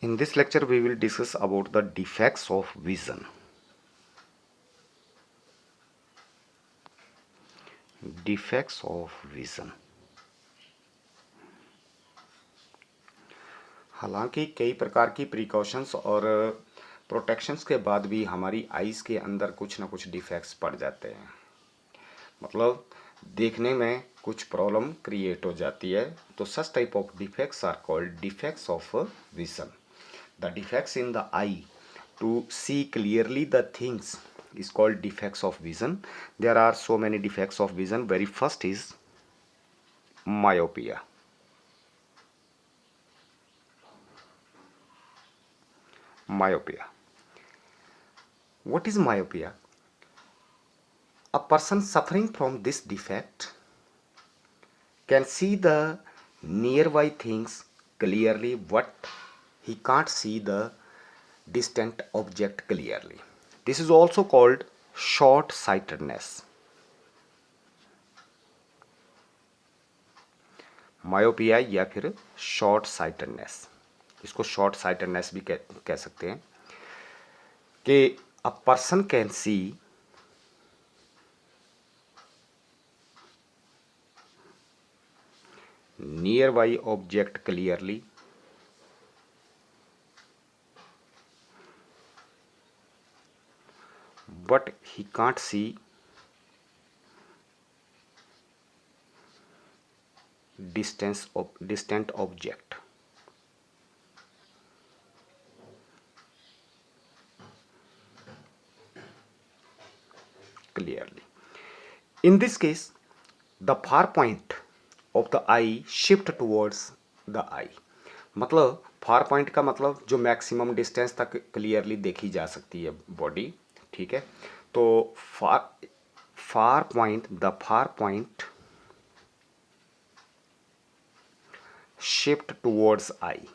In this lecture, we will discuss about the defects of vision. Defects of vision. हालांकि कई प्रकार की precautions और प्रोटेक्शंस के बाद भी हमारी आइज़ के अंदर कुछ ना कुछ डिफेक्ट्स पड़ जाते हैं, मतलब देखने में कुछ प्रॉब्लम क्रिएट हो जाती है। तो such type of defects are called defects of vision. The defects in the eye to see clearly the things is called defects of vision. There are so many defects of vision. Very first is myopia. Myopia. What is myopia? A person suffering from this defect can see the nearby things clearly, but he can't see the distant object clearly. This is also called short sightedness. Myopia या फिर short sightedness, इसको short sightedness भी कह सकते हैं कि a person can see near by object clearly but he can't C distant object. Clearly. In this case, the far point of the eye shift towards the eye. मतलब far point का मतलब जो maximum distance तक clearly देखी जा सकती है body, ठीक है। तो फार पॉइंट शिफ्ट टुवर्ड्स आई.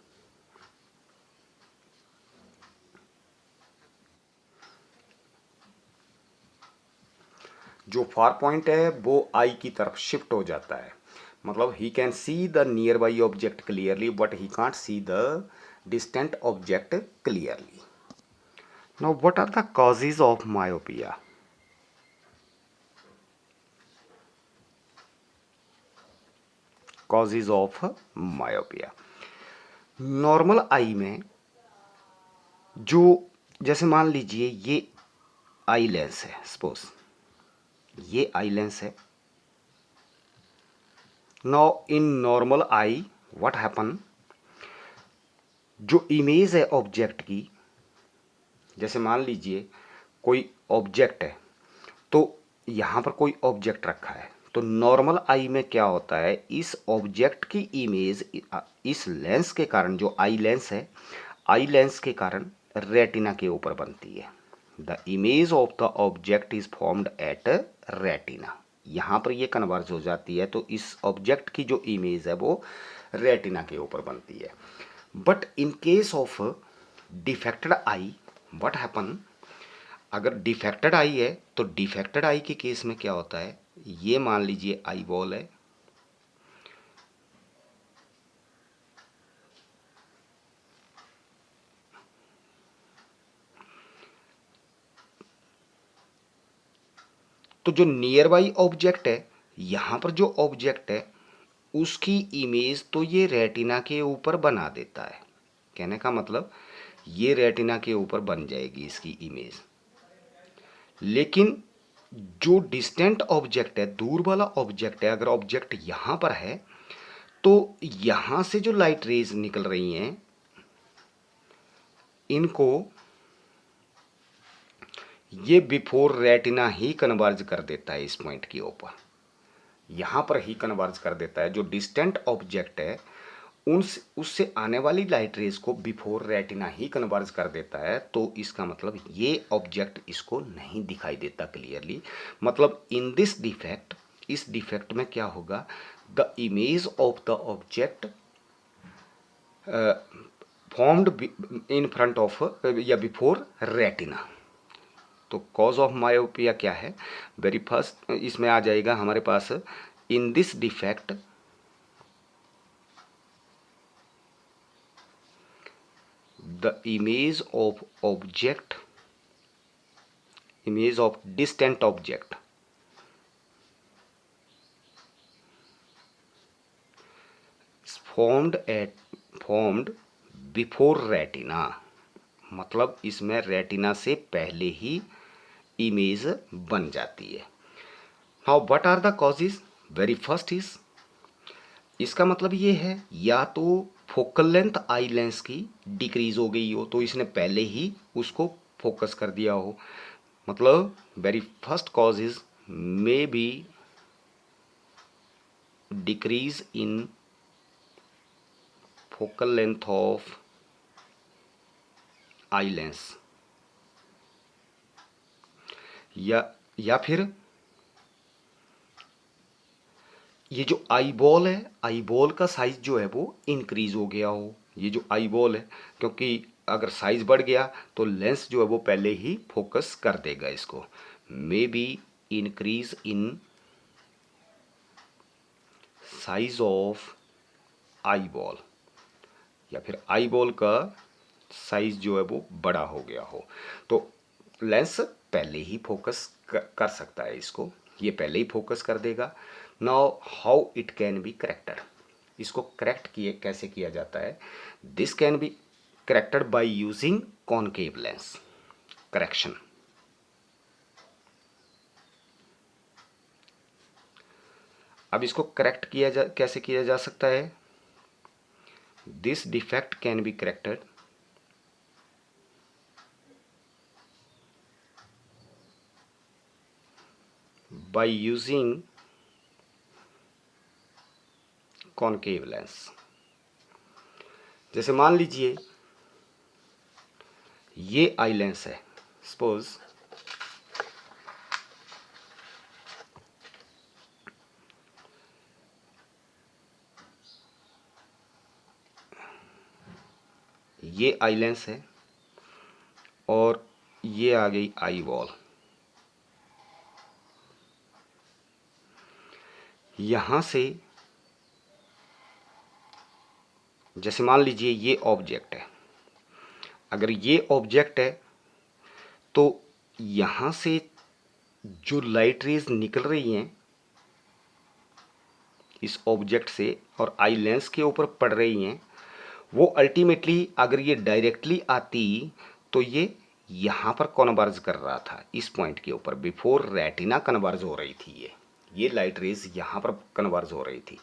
जो फार पॉइंट है वो आई की तरफ शिफ्ट हो जाता है, मतलब he can see the nearby object clearly but he can't see the distant object clearly. Now what are the causes of myopia? Causes of myopia. Normal eye में जो, जैसे मान लीजिए ये आई लेंस है, सपोज ये आई लेंस है. Now in normal I what happen, जो इमेज है ऑब्जेक्ट की, जैसे मान लीजिए कोई ऑब्जेक्ट है, तो यहाँ पर कोई ऑब्जेक्ट रखा है, तो नॉर्मल आई में क्या होता है, इस ऑब्जेक्ट की इमेज इस लेंस के कारण, जो आई लेंस है, आई लेंस के कारण रेटिना के ऊपर बनती है. The image of the object is formed at retina. यहाँ पर ये कन्वर्ज हो जाती है, तो इस ऑब्जेक्ट की जो इमेज है वो रेटिना के ऊपर बनती है. But in case of defected I what happen, अगर डिफेक्टेड आई है तो डिफेक्टेड आई के केस में क्या होता है, ये मान लीजिए आई बॉल है, तो जो नियर बाई ऑब्जेक्ट है, यहाँ पर जो ऑब्जेक्ट है उसकी इमेज तो ये रेटिना के ऊपर बना देता है. कहने का मतलब ये रेटिना के ऊपर बन जाएगी इसकी इमेज, लेकिन जो डिस्टेंट ऑब्जेक्ट है, दूर वाला ऑब्जेक्ट है, अगर ऑब्जेक्ट यहाँ पर है तो यहाँ से जो लाइट रेज निकल रही हैं इनको ये बिफोर रेटिना ही कन्वर्ज कर देता है इस पॉइंट के ऊपर, यहाँ पर ही कन्वर्ज कर देता है. जो डिस्टेंट ऑब्जेक्ट है उससे आने वाली लाइट रेज को बिफोर रेटिना ही कन्वर्ज कर देता है. तो इसका मतलब ये ऑब्जेक्ट इसको नहीं दिखाई देता क्लियरली. मतलब इन दिस डिफेक्ट, इस डिफेक्ट में क्या होगा, the image of the object formed in front of या बिफोर रेटिना. तो कॉज ऑफ मायोपिया क्या है, वेरी फर्स्ट इसमें आ जाएगा हमारे पास, in this defect the image of distant object formed before retina, मतलब इसमें रेटिना से पहले ही इमेज बन जाती है। Now what are the causes? Very first is, इसका मतलब ये है या तो फोकल लेंथ आई लेंस की डिक्रीज हो गई हो, तो इसने पहले ही उसको फोकस कर दिया हो। मतलब very first cause is may be decrease in focal length of eye lens, या फिर ये जो आई बॉल है, आई बॉल का साइज जो है वो इंक्रीज हो गया हो। ये जो आई बॉल है, क्योंकि अगर साइज बढ़ गया तो लेंस जो है वो पहले ही फोकस कर देगा इसको। May be increase in size of eye ball, या फिर आई बॉल का साइज जो है वो बड़ा हो गया हो, तो लेंस पहले ही फोकस कर सकता है इसको, ये पहले ही फोकस कर देगा। Now how it can be corrected, इसको करेक्ट किए कैसे किया जाता है? This can be corrected by using concave lens correction. अब इसको करेक्ट कैसे किया जा सकता है? This defect can be corrected by using concave lens. जैसे मान लीजिए ये आई लेंस है, सपोज ये आई लेंस है और ये आ गई आई बॉल। यहां से जैसे मान लीजिए ये ऑब्जेक्ट है, अगर ये ऑब्जेक्ट है तो यहां से जो लाइट रेज निकल रही हैं इस ऑब्जेक्ट से और आई लेंस के ऊपर पड़ रही हैं, वो अल्टीमेटली अगर ये डायरेक्टली आती तो ये यहाँ पर कन्वर्ज कर रहा था इस पॉइंट के ऊपर, बिफोर रेटिना कन्वर्ज हो रही थी, ये लाइट रेज यहाँ पर कन्वर्ज हो रही थी।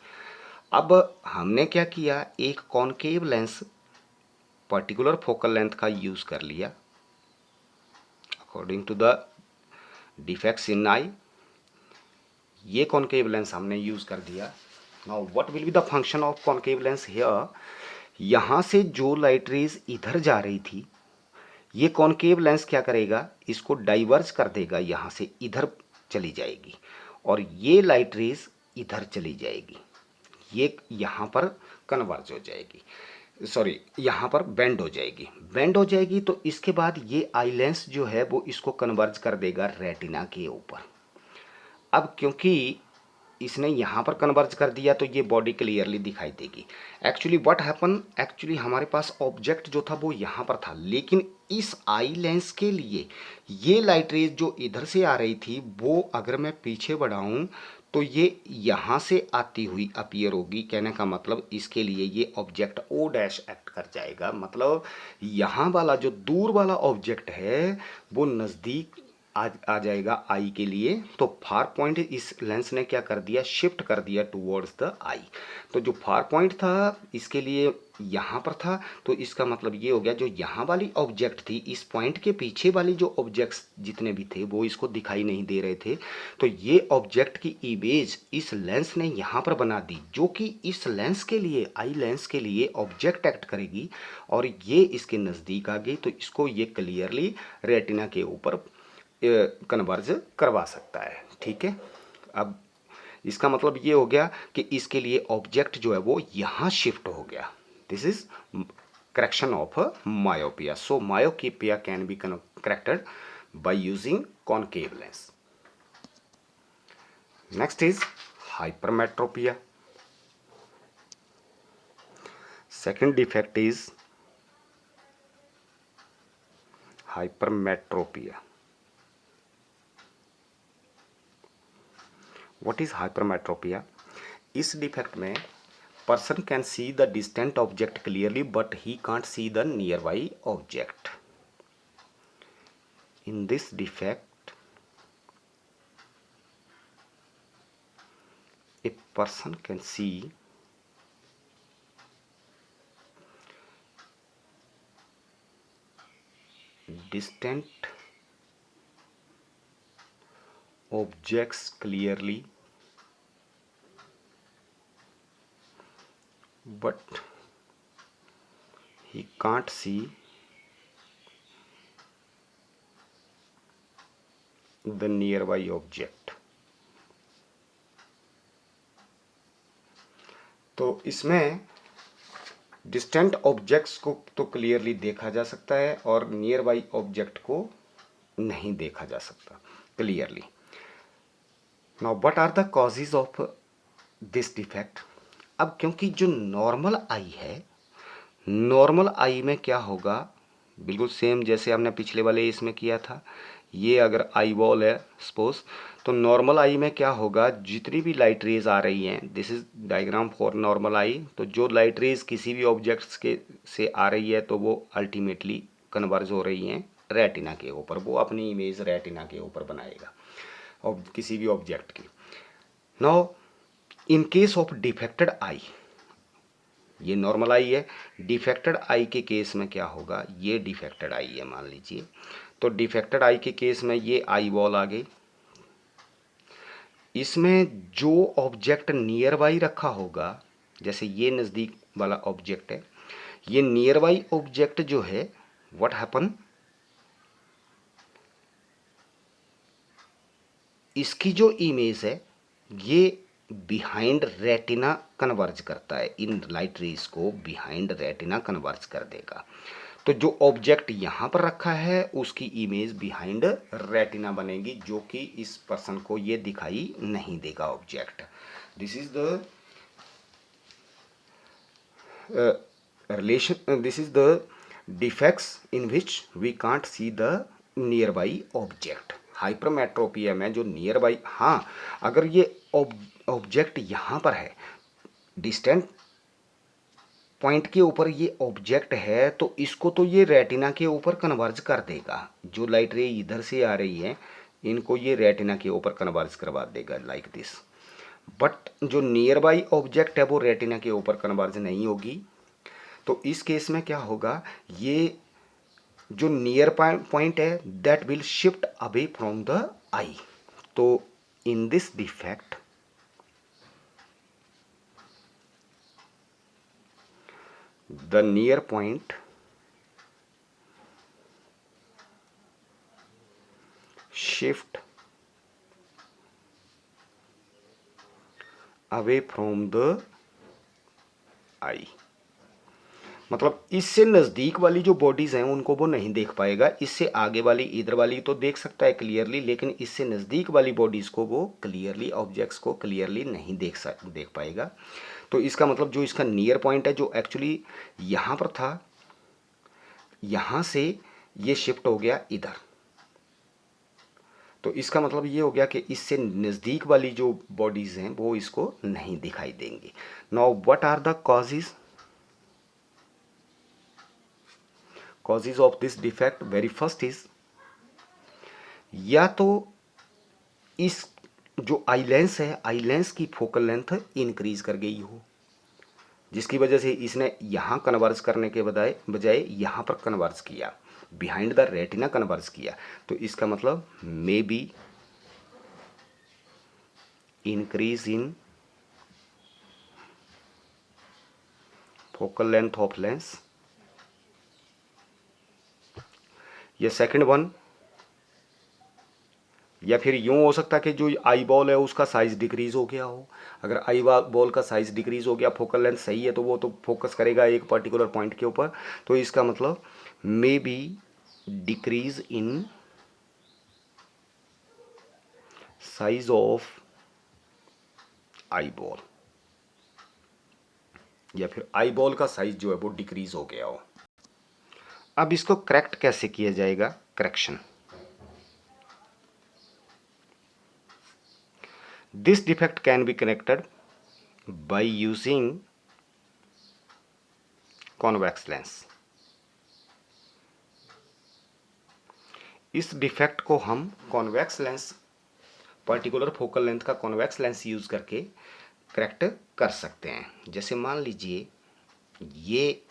अब हमने क्या किया, एक concave lens particular focal length का यूज कर लिया according to the defects in eye, ये कॉनकेव लेंस हमने यूज कर दिया। Now what will be the function of concave lens here? यहां से जो लाइट रेज इधर जा रही थी, ये कॉनकेव लेंस क्या करेगा, इसको डाइवर्ज कर देगा, यहां से इधर चली जाएगी और ये लाइट रेज इधर चली जाएगी, ये यहां पर कन्वर्ज हो जाएगी, सॉरी यहाँ पर बेंड हो जाएगी। बेंड हो जाएगी तो इसके बाद ये आई लेंस जो है वो इसको कन्वर्ज कर देगा रेटिना के ऊपर। अब क्योंकि इसने यहाँ पर कन्वर्ज कर दिया तो ये बॉडी क्लियरली दिखाई देगी। एक्चुअली व्हाट हैपन, एक्चुअली हमारे पास ऑब्जेक्ट जो था वो यहाँ पर था, लेकिन इस आई लेंस के लिए ये लाइट रेज जो इधर से आ रही थी वो अगर मैं पीछे बढ़ाऊं तो ये यहाँ से आती हुई अपीयर होगी। कहने का मतलब इसके लिए ये ऑब्जेक्ट ओ डैश एक्ट कर जाएगा, मतलब यहाँ वाला जो दूर वाला ऑब्जेक्ट है वो नज़दीक आ जाएगा आई के लिए। तो फार पॉइंट इस लेंस ने क्या कर दिया, शिफ्ट कर दिया टूवर्ड्स द आई। तो जो फार पॉइंट था इसके लिए यहाँ पर था, तो इसका मतलब ये हो गया जो यहाँ वाली ऑब्जेक्ट थी इस पॉइंट के पीछे वाली जो ऑब्जेक्ट्स जितने भी थे वो इसको दिखाई नहीं दे रहे थे, तो ये ऑब्जेक्ट की इमेज इस लेंस ने यहाँ पर बना दी, जो कि इस लेंस के लिए, आई लेंस के लिए ऑब्जेक्ट एक्ट करेगी और ये इसके नज़दीक आ गई तो इसको ये क्लियरली रेटिना के ऊपर कन्वर्ज करवा सकता है। ठीक है, अब इसका मतलब ये हो गया कि इसके लिए ऑब्जेक्ट जो है वो यहाँ शिफ्ट हो गया। This is correction of myopia. So myopia can be corrected by using concave lens. Next is hypermetropia. Second defect is hypermetropia. What is hypermetropia? इस डिफेक्ट में person can see the distant object clearly but he can't see the nearby object. In this defect, a person can see distant objects clearly but he can't see the nearby object. तो इसमें distant objects को तो clearly देखा जा सकता है और near by object को नहीं देखा जा सकता clearly. Now what are the causes of this defect? अब क्योंकि जो नॉर्मल आई है, नॉर्मल आई में क्या होगा, बिल्कुल सेम जैसे हमने पिछले वाले इसमें किया था. ये अगर आई बॉल है सपोज, तो नॉर्मल आई में क्या होगा, जितनी भी लाइट रेज आ रही हैं, this is diagram for normal eye. तो जो लाइट रेज किसी भी ऑब्जेक्ट्स के से आ रही है तो वो अल्टीमेटली कन्वर्ज हो रही हैं रेटिना के ऊपर. वो अपनी इमेज रेटिना के ऊपर बनाएगा और किसी भी ऑब्जेक्ट की. Now in case of defected आई, ये नॉर्मल आई है, डिफेक्टेड आई के केस में क्या होगा, ये डिफेक्टेड आई है मान लीजिए. तो डिफेक्टेड आई के केस में ये आई बॉल आ गई. इसमें जो ऑब्जेक्ट नियर बाई रखा होगा, जैसे ये नज़दीक वाला ऑब्जेक्ट है, ये नियर बाई ऑब्जेक्ट जो है व्हाट हैपन, इसकी जो इमेज है ये बिहाइंड रेटिना कन्वर्ज करता है. इन लाइट रेज को बिहाइंड रेटिना कन्वर्ज कर देगा. तो जो ऑब्जेक्ट यहाँ पर रखा है उसकी इमेज बिहाइंड रेटिना बनेगी, जो कि इस पर्सन को ये दिखाई नहीं देगा object. This is the relation, this is the defects in which we can't see the nearby object. Hypermetropia में जो नियर बाई, हाँ अगर ये ऑब्जेक्ट यहाँ पर है, डिस्टेंट पॉइंट के ऊपर ये ऑब्जेक्ट है, तो इसको तो ये रेटिना के ऊपर कन्वर्ज कर देगा. जो लाइट रे इधर से आ रही है इनको ये रेटिना के ऊपर कन्वर्ज करवा देगा लाइक दिस. बट जो नियर बाई ऑब्जेक्ट है वो रेटिना के ऊपर कन्वर्ज नहीं होगी. तो इस केस में क्या होगा, ये जो नियर पॉइंट है that will shift away from the eye. तो in this defect the near point shift away from the eye. मतलब इससे नज़दीक वाली जो बॉडीज़ हैं उनको वो नहीं देख पाएगा. इससे आगे वाली इधर वाली तो देख सकता है क्लियरली, लेकिन इससे नज़दीक वाली बॉडीज़ को वो क्लियरली, ऑब्जेक्ट्स को क्लियरली नहीं देख पाएगा. तो इसका मतलब जो इसका नियर पॉइंट है जो एक्चुअली यहाँ पर था, यहाँ से ये शिफ्ट हो गया इधर. तो इसका मतलब ये हो गया कि इससे नज़दीक वाली जो बॉडीज़ हैं वो इसको नहीं दिखाई देंगी. Now what are the causes of this defect? Very first is, या तो इस जो आई लेंस है, आई लेंस की फोकल लेंथ इंक्रीज कर गई हो, जिसकी वजह से इसने यहाँ कन्वर्ज करने के बजाय यहाँ पर कन्वर्ज किया, बिहाइंड द रेटिना कन्वर्ज किया. तो इसका मतलब may be increase in focal length of lens. ये सेकंड वन, या फिर यूँ हो सकता है कि जो आई बॉल है उसका साइज़ डिक्रीज़ हो गया हो. अगर आई बॉल का साइज़ डिक्रीज़ हो गया, फोकल लेंथ सही है, तो वो तो फोकस करेगा एक पर्टिकुलर पॉइंट के ऊपर. तो इसका मतलब may be decrease in size of eye ball, या फिर आई बॉल का साइज जो है वो डिक्रीज हो गया हो. अब इसको करेक्ट कैसे किया जाएगा, correction. This defect can be corrected by using convex lens। इस डिफेक्ट को हम convex lens, particular focal length का कॉन्वेक्स लेंस यूज करके करेक्ट कर सकते हैं। जैसे मान लीजिए ये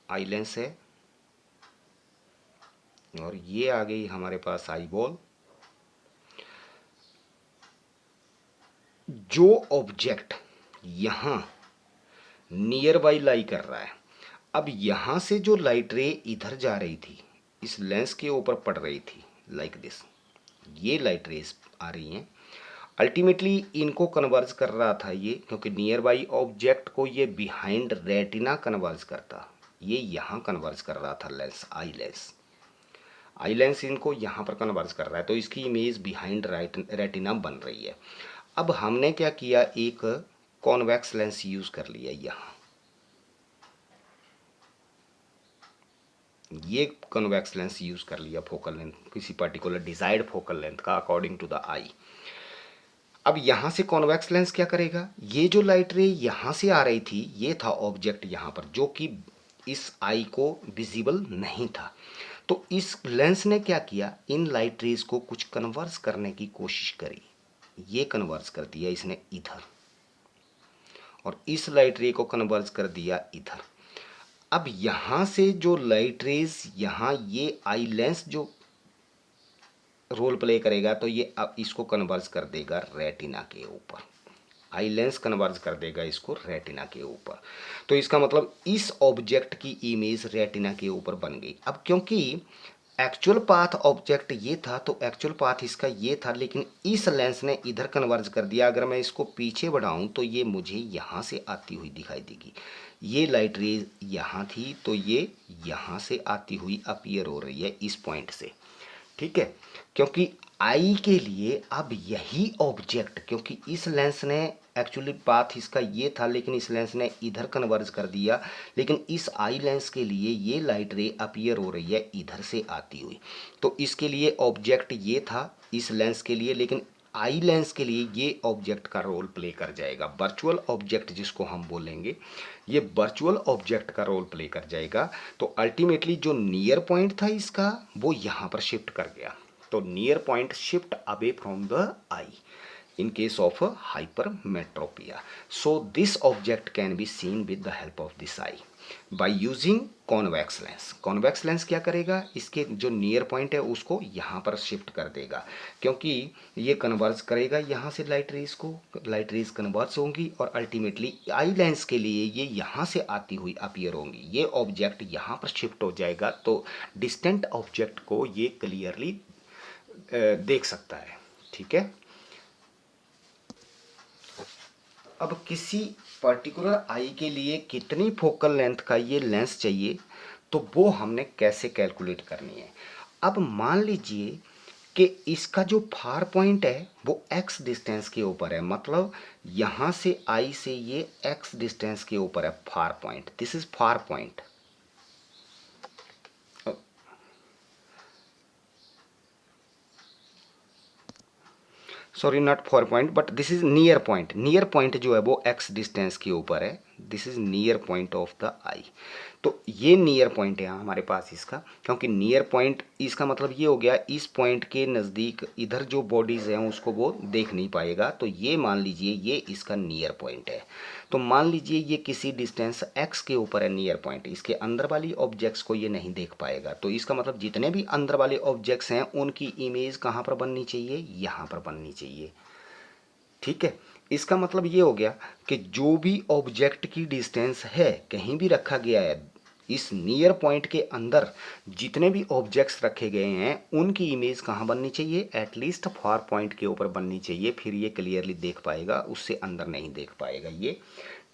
आई लेंस है और ये आ गई हमारे पास आई बॉल। जो ऑब्जेक्ट यहां नियर बाई लाई कर रहा है, अब यहां से जो लाइट रे इधर जा रही थी, इस लेंस के ऊपर पड़ रही थी लाइक दिस, ये लाइट रेस आ रही हैं, अल्टीमेटली इनको कन्वर्ज कर रहा था ये, क्योंकि नियर बाई ऑब्जेक्ट को ये बिहाइंड रेटिना कन्वर्ज करता, ये यहाँ कन्वर्ज कर रहा था लेंस, आई लेंस इनको यहाँ पर कन्वर्ज कर रहा है, तो इसकी इमेज बिहाइंड रेटिना बन रही है। अब हमने क्या किया, एक कॉन्वेक्स लेंस यूज कर लिया यहाँ, ये कन्वेक्स लेंस यूज कर लिया फोकल लेंथ, किसी पर्टिकुलर डिजायर्ड फोकल लेंथ का अकॉर्डिंग टू द आई। अब यहां से कॉन्वेक्स लेंस क्या करेगा, ये जो लाइट रे यहां से आ रही थी, ये था ऑब्जेक्ट यहां पर जो कि इस आई को विजिबल नहीं था, तो इस लेंस ने क्या किया, इन लाइट रेज को कुछ कन्वर्स करने की कोशिश करी, ये कन्वर्स कर दिया इसने इधर, और इस लाइट रे को कन्वर्स कर दिया इधर। अब यहां से जो लाइट रेज यहां ये आई लेंस जो रोल प्ले करेगा, तो ये अब इसको कन्वर्ज कर देगा रेटिना के ऊपर, आई लेंस कन्वर्ज कर देगा इसको रेटिना के ऊपर, तो इसका मतलब इस ऑब्जेक्ट की इमेज रेटिना के ऊपर बन गई। अब क्योंकि एक्चुअल पाथ ऑब्जेक्ट ये था, तो एक्चुअल पाथ इसका ये था, लेकिन इस लेंस ने इधर कन्वर्ज कर दिया। अगर मैं इसको पीछे बढ़ाऊं तो ये मुझे यहाँ से आती हुई दिखाई देगी, ये लाइट रेज यहाँ थी, तो ये यहाँ से आती हुई अपीयर हो रही है इस पॉइंट से, ठीक है। क्योंकि आई के लिए अब यही ऑब्जेक्ट, क्योंकि इस लेंस ने एक्चुअली पाथ इसका ये था, लेकिन इस लेंस ने इधर कन्वर्ज कर दिया, लेकिन इस आई लेंस के लिए ये लाइट रे अपीयर हो रही है इधर से आती हुई, तो इसके लिए ऑब्जेक्ट ये था इस लेंस के लिए, लेकिन आई लेंस के लिए ये ऑब्जेक्ट का रोल प्ले कर जाएगा, वर्चुअल ऑब्जेक्ट जिसको हम बोलेंगे, ये वर्चुअल ऑब्जेक्ट का रोल प्ले कर जाएगा। तो अल्टीमेटली जो नियर पॉइंट था इसका, वो यहाँ पर शिफ्ट कर गया, तो near point shift away from the I in case of hypermetropia. So this object can be seen with the help of this eye by using convex lens। convex lens क्या करेगा, इसके जो नियर पॉइंट है उसको यहाँ पर shift कर देगा, क्योंकि ये कन्वर्ज करेगा यहाँ से लाइट रेज को, लाइट रेज कन्वर्ज होंगी और अल्टीमेटली आई लेंस के लिए ये यहाँ से आती हुई अपीयर होंगी, ये ऑब्जेक्ट यहाँ पर शिफ्ट हो जाएगा, तो डिस्टेंट ऑब्जेक्ट को ये क्लियरली देख सकता है, ठीक है। अब किसी पर्टिकुलर आई के लिए कितनी फोकल लेंथ का ये लेंस चाहिए, तो वो हमने कैसे कैलकुलेट करनी है। अब मान लीजिए कि इसका जो फार पॉइंट है वो एक्स डिस्टेंस के ऊपर है, मतलब यहाँ से आई से ये एक्स डिस्टेंस के ऊपर है far point, this is far point. Sorry not for point but this is near point, near point जो है वो एक्स डिस्टेंस के ऊपर है, this is near point of the eye, तो ये नियर पॉइंट है हमारे पास इसका, क्योंकि नियर पॉइंट इसका मतलब ये हो गया इस पॉइंट के नज़दीक इधर जो बॉडीज़ हैं उसको वो देख नहीं पाएगा, तो ये मान लीजिए ये इसका नियर पॉइंट है। तो मान लीजिए ये किसी डिस्टेंस x के ऊपर है नियर पॉइंट, इसके अंदर वाली ऑब्जेक्ट्स को ये नहीं देख पाएगा, तो इसका मतलब जितने भी अंदर वाले ऑब्जेक्ट्स हैं उनकी इमेज कहाँ पर बननी चाहिए, यहाँ पर बननी चाहिए, ठीक है। इसका मतलब ये हो गया कि जो भी ऑब्जेक्ट की डिस्टेंस है कहीं भी रखा गया है, इस नियर पॉइंट के अंदर जितने भी ऑब्जेक्ट्स रखे गए हैं उनकी इमेज कहाँ बननी चाहिए, एटलीस्ट फार पॉइंट के ऊपर बननी चाहिए, फिर ये क्लियरली देख पाएगा, उससे अंदर नहीं देख पाएगा ये,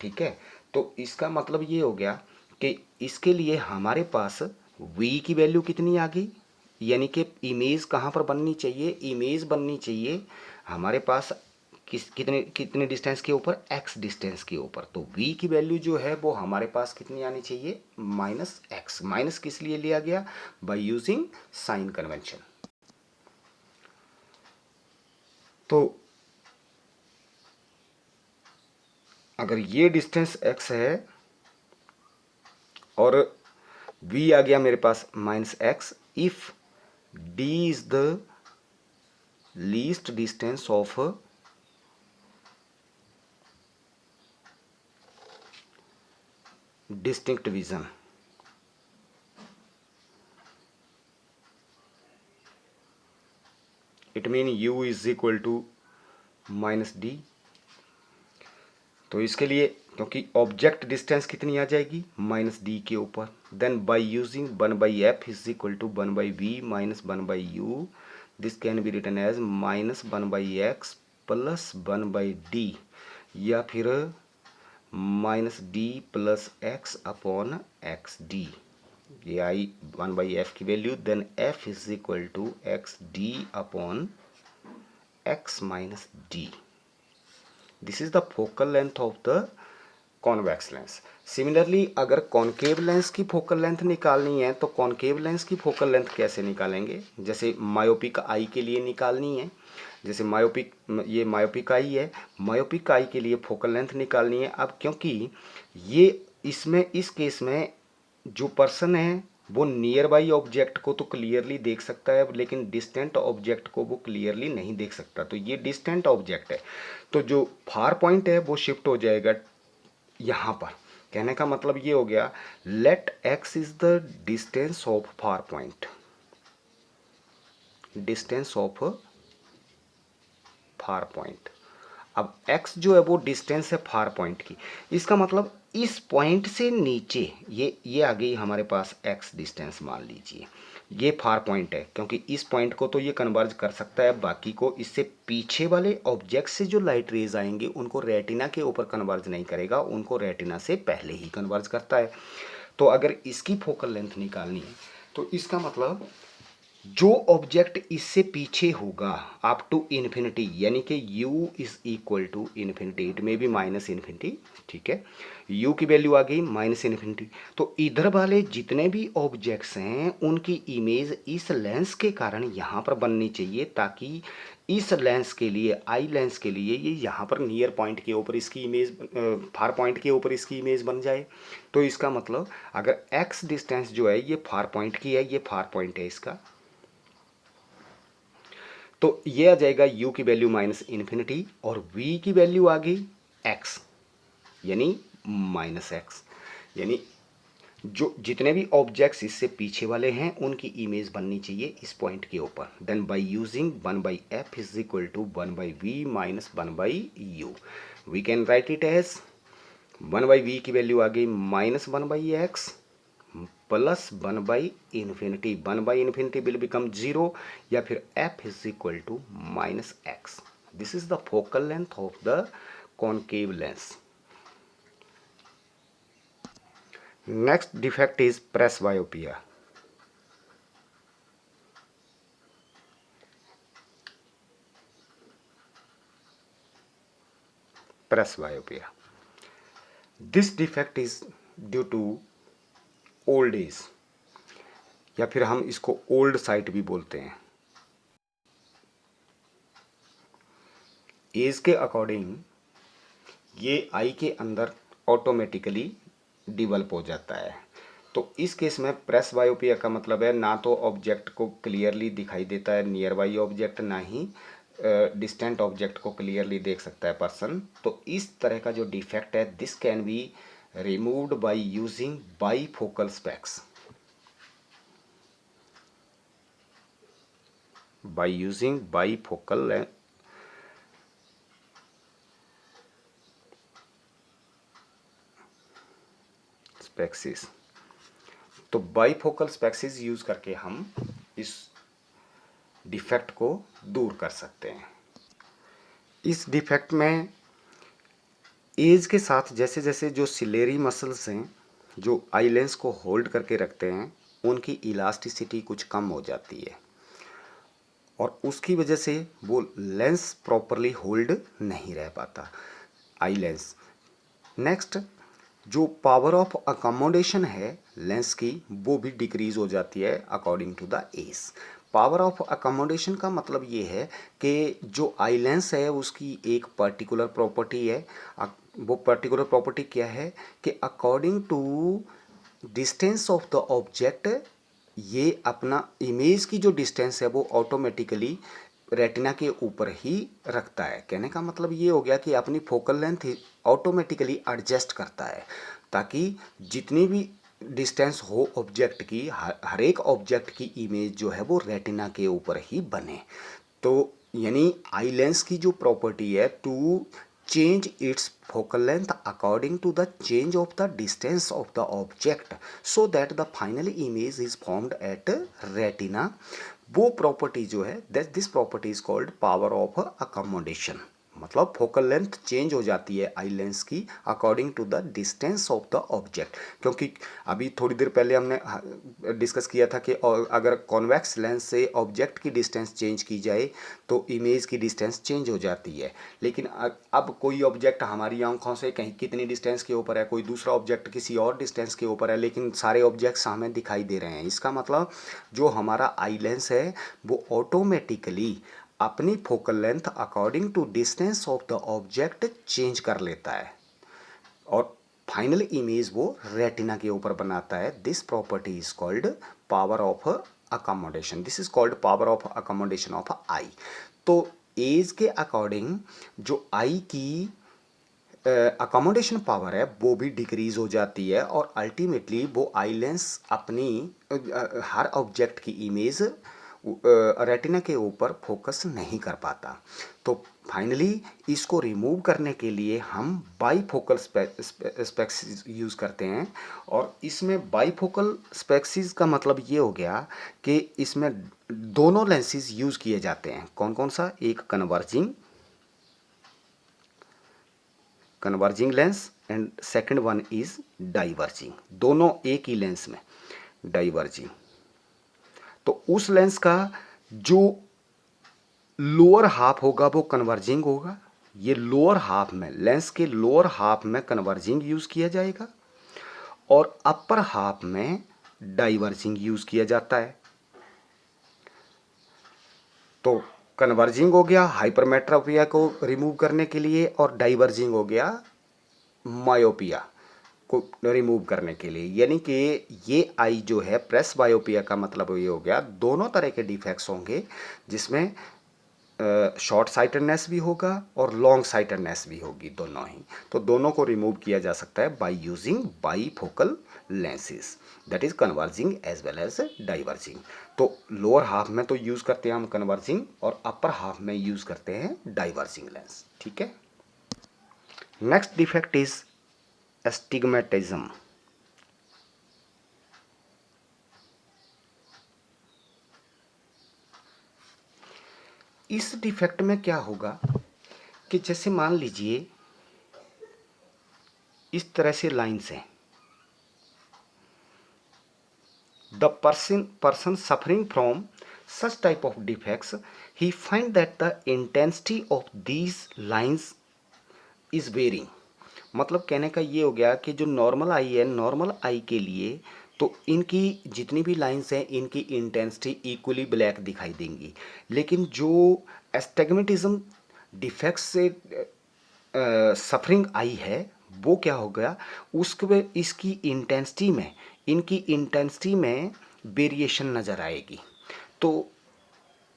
ठीक है। तो इसका मतलब ये हो गया कि इसके लिए हमारे पास v की वैल्यू कितनी आ गई, यानी कि इमेज कहाँ पर बननी चाहिए, इमेज बननी चाहिए हमारे पास कितने कितने डिस्टेंस के ऊपर, x डिस्टेंस के ऊपर। तो v की वैल्यू जो है वो हमारे पास कितनी आनी चाहिए, -x। माइनस किस लिए लिया गया, बाय यूजिंग साइन कन्वेंशन। तो अगर ये डिस्टेंस x है और v आ गया मेरे पास -x, if d is the least distance of distinct vision, it mean u is equal to -d। तो इसके लिए क्योंकि ऑब्जेक्ट डिस्टेंस कितनी आ जाएगी, -d के ऊपर, then by using 1/f is equal to 1/v minus 1/u, this can be written as -1/x plus 1/d, या फिर -d plus x upon xd। ये आई 1/f की value, then f is equal to xd upon x minus d। This is the focal length of the convex lens. Similarly अगर concave lens की focal length निकालनी है तो concave lens की focal length कैसे निकालेंगे, जैसे मायोपिक आई के लिए निकालनी है, जैसे ये मायोपिक आई है, मायोपिक आई के लिए फोकल लेंथ निकालनी है। अब क्योंकि ये इसमें इस केस में जो पर्सन है वो नियर बाई ऑब्जेक्ट को तो क्लियरली देख सकता है, लेकिन डिस्टेंट ऑब्जेक्ट को वो क्लियरली नहीं देख सकता। तो ये डिस्टेंट ऑब्जेक्ट है, तो जो फार पॉइंट है वो शिफ्ट हो जाएगा यहाँ पर। कहने का मतलब ये हो गया, let x is the distance of far point, distance of far point. अब x जो है वो डिस्टेंस है फार पॉइंट की, इसका मतलब इस पॉइंट से नीचे ये आ गई हमारे पास x डिस्टेंस, मान लीजिए ये फार पॉइंट है, क्योंकि इस पॉइंट को तो ये कन्वर्ज कर सकता है, बाकी को इससे पीछे वाले ऑब्जेक्ट से जो लाइट रेज आएंगे उनको रेटिना के ऊपर कन्वर्ज नहीं करेगा, उनको रेटिना से पहले ही कन्वर्ज करता है। तो अगर इसकी फोकल लेंथ निकालनी है तो इसका मतलब जो ऑब्जेक्ट इससे पीछे होगा अप टू इन्फिनिटी, यानी कि u is equal to infinity, इट में भी माइनस इन्फिनिटी, ठीक है, u की वैल्यू आ गई -इन्फिनिटी। तो इधर वाले जितने भी ऑब्जेक्ट्स हैं उनकी इमेज इस लेंस के कारण यहाँ पर बननी चाहिए, ताकि इस लेंस के लिए, आई लेंस के लिए, ये यहाँ पर नियर पॉइंट के ऊपर इसकी इमेज, फार पॉइंट के ऊपर इसकी इमेज बन जाए। तो इसका मतलब अगर x डिस्टेंस जो है ये फार पॉइंट की है, ये फार पॉइंट है इसका, तो ये आ जाएगा u की वैल्यू -इन्फिनिटी और v की वैल्यू आ गई x, यानी -x, यानी जो जितने भी ऑब्जेक्ट्स इससे पीछे वाले हैं उनकी इमेज बननी चाहिए इस पॉइंट के ऊपर। Then by using 1/f is equal to 1/v minus 1/u, we can write it as 1/v की वैल्यू आ गई -1/x प्लस 1/इन्फिनिटी, 1/इन्फिनिटी विल बिकम 0, या फिर f is equal to -x। This is the focal length of the concave lens. Next defect is presbyopia. Presbyopia, this defect is due to old age, या फिर हम इसको ओल्ड साइट भी बोलते हैं। एज के अकॉर्डिंग ये आई के अंदर ऑटोमेटिकली डिवेल्प हो जाता है। तो इस केस में प्रेसबायोपिया का मतलब है ना तो ऑब्जेक्ट को क्लियरली दिखाई देता है नियर बाई ऑब्जेक्ट, ना ही डिस्टेंट ऑब्जेक्ट को क्लियरली देख सकता है पर्सन। तो इस तरह का जो डिफेक्ट है, this can be removed by using bifocal specs, by using bifocal स्पेक्सिस। तो बाईफोकल स्पेक्सिस यूज करके हम इस डिफेक्ट को दूर कर सकते हैं। इस डिफेक्ट में एज के साथ जैसे जैसे जो सिलेरी मसल्स हैं जो आई लेंस को होल्ड करके रखते हैं, उनकी इलास्टिसिटी कुछ कम हो जाती है, और उसकी वजह से वो लेंस प्रॉपरली होल्ड नहीं रह पाता, आई लेंस। नेक्स्ट, जो पावर ऑफ अकोमोडेशन है लेंस की वो भी डिक्रीज हो जाती है according to the age. Power of accommodation का मतलब ये है कि जो आई लेंस है उसकी एक पर्टिकुलर प्रॉपर्टी है। वो पर्टिकुलर प्रॉपर्टी क्या है कि according to distance of the object, ये अपना इमेज की जो डिस्टेंस है वो ऑटोमेटिकली रेटिना के ऊपर ही रखता है। कहने का मतलब ये हो गया कि अपनी फोकल लेंथ ऑटोमेटिकली एडजस्ट करता है, ताकि जितनी भी डिस्टेंस हो ऑब्जेक्ट की, हर एक ऑब्जेक्ट की इमेज जो है वो रेटिना के ऊपर ही बने। तो यानी आई लेंस की जो प्रॉपर्टी है to change its focal length according to the change of the distance of the object so that the final image is formed at retina, वो प्रॉपर्टी जो है this property is called power of accommodation. मतलब focal length change हो जाती है eye lens की according to the distance of the object. क्योंकि अभी थोड़ी देर पहले हमने डिस्कस किया था कि अगर कॉन्वेक्स लेंस से ऑब्जेक्ट की डिस्टेंस चेंज की जाए तो इमेज की डिस्टेंस चेंज हो जाती है। लेकिन अब कोई ऑब्जेक्ट हमारी आंखों से कहीं कितनी डिस्टेंस के ऊपर है, कोई दूसरा ऑब्जेक्ट किसी और डिस्टेंस के ऊपर है, लेकिन सारे ऑब्जेक्ट्स हमें दिखाई दे रहे हैं। इसका मतलब जो हमारा आई लेंस है वो ऑटोमेटिकली अपनी focal length according to distance of the object change कर लेता है और फाइनल इमेज वो रेटिना के ऊपर बनाता है। This property is called power of accommodation. This is called power of accommodation of eye. तो एज के अकॉर्डिंग जो आई की अकोमोडेशन पावर है वो भी डिक्रीज हो जाती है और अल्टीमेटली वो आई लेंस अपनी हर ऑब्जेक्ट की इमेज रेटिना के ऊपर फोकस नहीं कर पाता। तो फाइनली इसको रिमूव करने के लिए हम बाईफोकल स्पेक्सिस यूज़ करते हैं। और इसमें बाईफोकल स्पेक्सिस का मतलब ये हो गया कि इसमें दोनों लेंसेज यूज़ किए जाते हैं। कौन कौन सा? एक converging lens and second one is diverging. दोनों एक ही लेंस में डाइवर्जिंग। तो उस लेंस का जो लोअर हाफ होगा वो कन्वर्जिंग होगा। ये लोअर हाफ में, लेंस के लोअर हाफ में कन्वर्जिंग यूज किया जाएगा और अपर हाफ में डाइवर्जिंग यूज किया जाता है। तो कन्वर्जिंग हो गया हाइपरमेट्रोपिया को रिमूव करने के लिए और डाइवर्जिंग हो गया मायोपिया को रिमूव करने के लिए। यानी कि ये आई जो है प्रेस बायोपिया का मतलब ये हो गया दोनों तरह के डिफेक्ट्स होंगे, जिसमें शॉर्ट साइटेडनेस भी होगा और लॉन्ग साइटेडनेस भी होगी, दोनों ही। तो दोनों को रिमूव किया जा सकता है by using bifocal lenses, that is converging as well as diverging. तो लोअर हाफ में तो यूज़ करते हैं हम कन्वर्जिंग और अपर हाफ में यूज़ करते हैं डाइवर्जिंग लेंस। ठीक है। Next defect is astigmatism. इस डिफेक्ट में क्या होगा कि जैसे मान लीजिए इस तरह से लाइन्स हैं, the person suffering from such type of defects, he find that the intensity of these lines is varying। मतलब कहने का ये हो गया कि जो नॉर्मल आई है, नॉर्मल आई के लिए तो इनकी जितनी भी लाइंस हैं इनकी इंटेंसिटी इक्वली ब्लैक दिखाई देंगी। लेकिन जो एस्टिग्मेटिज्म डिफेक्ट से सफरिंग आई है वो क्या हो गया, उसके इसकी इंटेंसिटी में, इनकी इंटेंसिटी में वेरिएशन नज़र आएगी। तो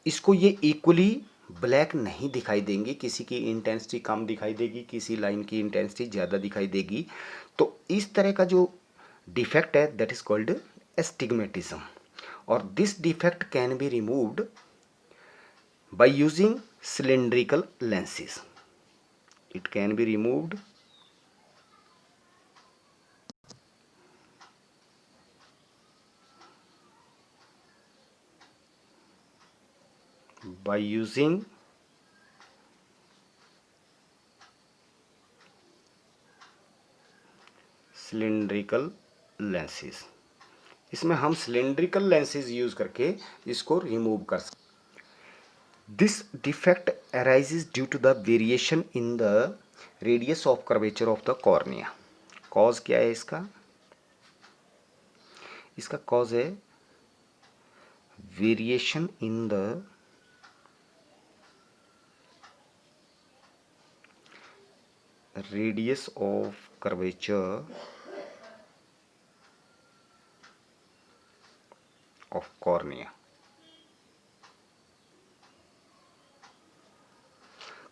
इसको ये इक्वली ब्लैक नहीं दिखाई देंगी, किसी की इंटेंसिटी कम दिखाई देगी, किसी लाइन की इंटेंसिटी ज़्यादा दिखाई देगी। तो इस तरह का जो डिफेक्ट है दैट इज कॉल्ड एस्टिग्मेटिज्म। और this defect can be removed by using cylindrical lenses। It can be removed by using cylindrical lenses। इसमें हम cylindrical lenses यूज करके इसको रिमूव कर सकते। This defect arises due to the variation in the radius of curvature of the cornea. Cause क्या है इसका? इसका कॉज है variation in the radius of curvature of cornea.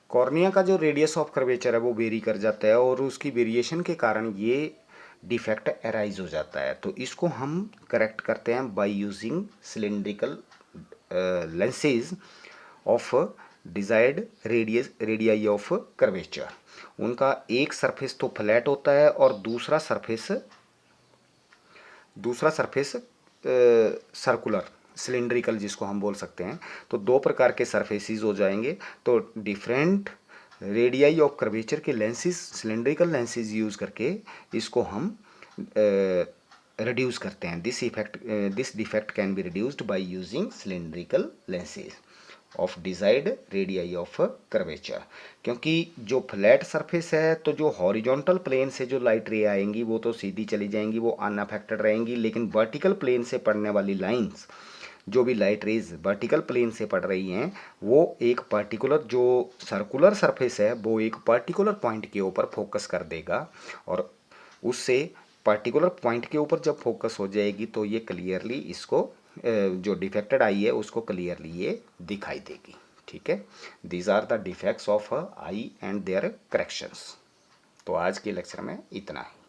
Cornea का जो रेडियस ऑफ कर्वेचर है वो वेरी कर जाता है और उसकी वेरिएशन के कारण ये डिफेक्ट अराइज हो जाता है। तो इसको हम करेक्ट करते हैं by using cylindrical lenses of desired radii of curvature. उनका एक सरफेस तो फ्लैट होता है और दूसरा सरफेस सर्कुलर सिलेंड्रिकल जिसको हम बोल सकते हैं। तो दो प्रकार के सरफेसेस हो जाएंगे। तो डिफरेंट रेडियाई ऑफ कर्वेचर के लेंसेज, सिलेंड्रिकल लेंसेज यूज़ करके इसको हम रिड्यूस करते हैं। This defect can be reduced by using cylindrical lenses of desired radii of curvature. क्योंकि जो फ्लैट सरफेस है तो जो हॉरिजॉन्टल प्लेन से जो लाइट रे आएंगी वो तो सीधी चली जाएंगी, वो अनअफेक्टेड रहेंगी। लेकिन वर्टिकल प्लेन से पड़ने वाली लाइंस, जो भी लाइट रेज वर्टिकल प्लेन से पड़ रही हैं, वो एक पर्टिकुलर जो सर्कुलर सरफेस है वो एक पर्टिकुलर पॉइंट के ऊपर फोकस कर देगा और उससे पर्टिकुलर पॉइंट के ऊपर जब फोकस हो जाएगी तो ये क्लियरली इसको जो डिफेक्टेड आई है उसको क्लियरली ये दिखाई देगी। ठीक है, these are the defects of eye and their corrections. तो आज के लेक्चर में इतना है।